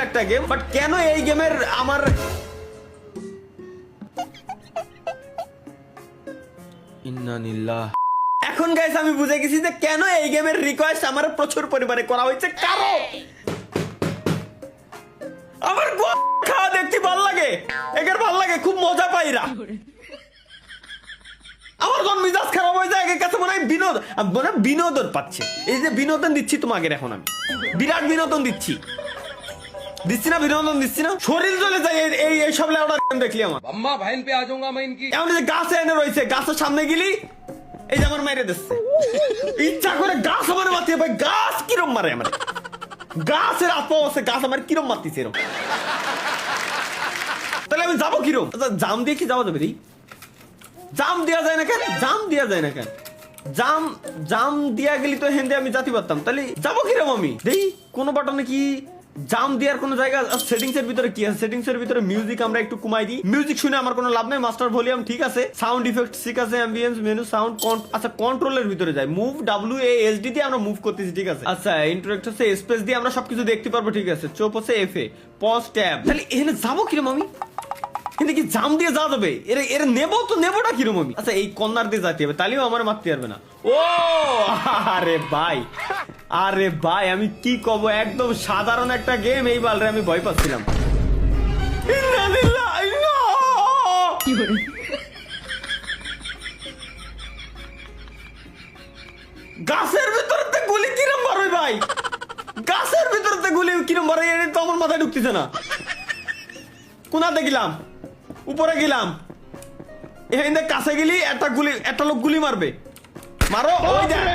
একটা game, but কেন এই গেমের আমার ইন্নালিল্লাহ। এখন গাইস আমি বুঝে গেছি যে কেন এই গেমের রিকোয়েস্ট আমার প্রচুর পরিমাণে করা হয়েছে, কারণ আমার খাওয়া দেখতে ভালো লাগে, একের ভালো লাগে, খুব মজা পাইরা। আমার যখন মিজাজ খারাপ হয়ে যায় একের কাছে মনে হয় বিনোদন পাচ্ছে। এই যে বিনোদন দিচ্ছি তোমাকে, এখন আমি বিরাট বিনোদন দিচ্ছি না, বিনোদন দিচ্ছি না, শরীর চলে যায় এই সব লেওটা দেখলি আমার। अम्मा बहन पे आ जाऊंगा मैं इनकी। এমন যে গাছে এনে রয়েছে, গাছের সামনে গেলি এই যে আমার মেরে দিচ্ছে, ইচ্ছা করে গাছ আমার মারতে, ভাই গাছ কিরম মারে আমার, গাছের আত্মা আছে, গাছ আমার কিরম মারতেছে এরকম, তাহলে আমি যাবো কিরম? আচ্ছা জাম দিয়ে কি যাওয়া যাবে রে? জাম দেওয়া যায় না কেন? জাম দেওয়া যায় না কেন? জাম দিয়া গেলি তো হেন্দে আমি জাতি পারতাম, তাহলে যাবো কিরম আমি? দেই কোন বাটনে কি জাম দেওয়ার কোন জায়গা? সেটিংস এর ভিতরে কি আছে? সেটিংস এর ভিতরে মিউজিক আমরা একটু কমাই দিই। মিউজিক শুনে আমার কোনো লাভ নাই, মাস্টার ভলিউম ঠিক আছে, সাউন্ড ইফেক্ট ঠিক আছে, অ্যাম্বিয়েন্স মেনু সাউন্ড, আচ্ছা কন্ট্রোলের ভিতরে যাই, মুভ WASD দিয়ে আমরা মুভ করতেছি ঠিক আছে। আচ্ছা ইন্টারেক্ট হচ্ছে স্পেস দিয়ে আমরা সবকিছু দেখতে পারবো ঠিক আছে, চোপ হচ্ছে FA, পজ ট্যাব। তাহলে এখানে যাবো কিরম আমি? কিন্তু কি জাম দিয়ে যাওয়া যাবে? এরা নেবো তো, নেবোটা কিরম আমি? আচ্ছা এই কর্নার দিয়ে যাইতে হবে, তাহলেও আমার মারতে পারবে না। ও আরে ভাই আমি কি কব, একদম সাধারণ একটা গেম, এই বালরে আমি ভয় পাচ্ছিলাম। গাছের ভিতরে গুলি কিরম মারবে ভাই, গাছের ভিতরে গুলি কিরম মারে, এটা তো আমার মাথায় ঢুকতেছে না। কোনাতে গেলাম, উপরে গেলাম, এখানে কাছে গেলি একটা লোক গুলি মারবে, মারো,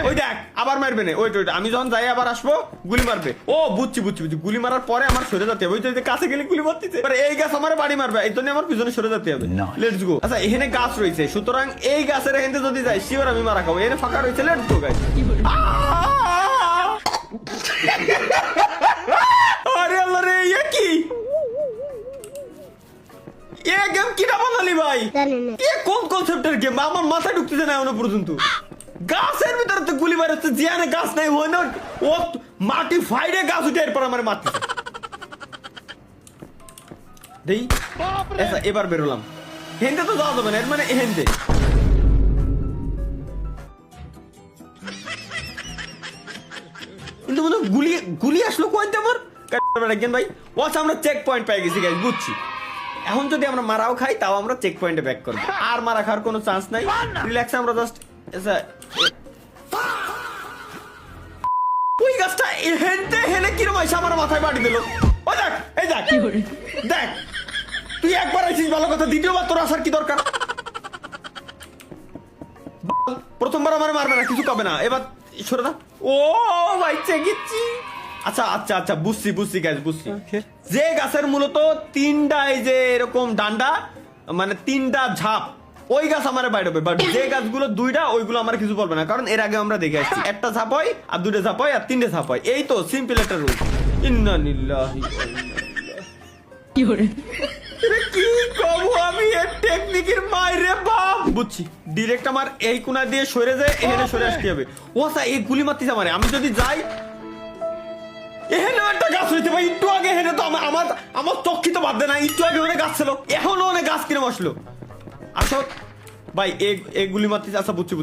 ওই দেখ আবার মারবে না, ওই আমি যখন যাই আবার আসবো গুলি মারবে। ও বুঝছি, গুলি মারার পরে আমার সরে যেতে হবে, ওই যে কাছে গেলে গুলি মারতেছে, এই গাছ আমার বাড়ি মারবে, এই জন্য আমার পিছনে সরে যেতে হবে। Let's go. আচ্ছা এখানে গাছ রয়েছে, সুতরাং এই গাছের এখানে যদি যাই শিওর আমি মারা খাবো, এখানে ফাঁকা রয়েছে, লেটস গো গাইস। আরে আল্লাহ রে, এ কি গেম কিনা বানালি ভাই? কোন কনসেপ্টের গেম আমার মাথায় ঢুকতেছে না এখনো পর্যন্ত। গাছের ভিতরে তো গুলি মার হচ্ছে, জিয়ানে গাছ নাই, হয় না ও মাটি ফাইডে গাছ উঠে এরপর আমার মারতেছে। দেই আচ্ছা এবার বেরোলাম, হেনতে তো যাওয়া যাবে না, এর মানে হেনতে কিন্তু মনে গুলি আসলো কোয়ান্তে আমার ভাই। ও আচ্ছা আমরা চেক পয়েন্ট পেয়ে গেছি গাইস, বুঝছি। এখন যদি আমরা মারাও খাই তাও আমরা চেক পয়েন্টে ব্যাক করবো, আর মারা খাওয়ার কোনো চান্স নাই, রিল্যাক্স আমরা জাস্ট। ওই গাছটা হেনে কিরম আইসা আমার মাথায় বাড়ি দিল, ও দেখ এই দেখ তুই একবার আইছিস ভালো কথা, দ্বিতীয়বার তোর আসার কি দরকার? প্রথমবার আমার মারবে না, কিছু কবে না, এবার সরে দা। ও ভাই চেগিচ্ছি। আচ্ছা বুঝছি গাছ, বুঝছি। যে গাছের মূলত তিনটা এই যে এরকম ডান্ডা, মানে তিনটা ঝাপ, ওই গাছ আমার বাইরে হবে, বাট যে গাছগুলো দুইটা ওইগুলো আমার কিছু বলবে না, কারণ এর আগে আমরা দেখে আসছি একটা ঝাপ হয় আর দুইটা ঝাপ হয় আর তিনটে ঝাপ হয়, এই তো সিম্পল একটা রুল। ইন্নালিল্লাহি কি কব আমি এর টেকনিকের মাইরে বাপ, বুঝছি। ডিরেক্ট আমার এই কোণা দিয়ে সরে যায়, এখানে সরে আসতে হবে। ও আচ্ছা এই গুলি মারতেছে আমারে, আমি যদি যাই এখানে একটা গাছ হইতে ভাই, একটু আগে এখানে তো আমার চক্ষি তো বাদ দেয় না, একটু আগে ওখানে গাছ ছিল, এখনো অনেক গাছ কিরম আসলো। আসো ভাই এই গুলি মারতেছে। আচ্ছা বুঝছি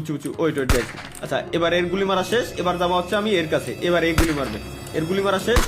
ওইট যাই। আচ্ছা এবার এর গুলি মারা শেষ, এবার যাওয়া হচ্ছে আমি এর কাছে, এবার এই গুলি মারবে, এর গুলি মারা শেষ।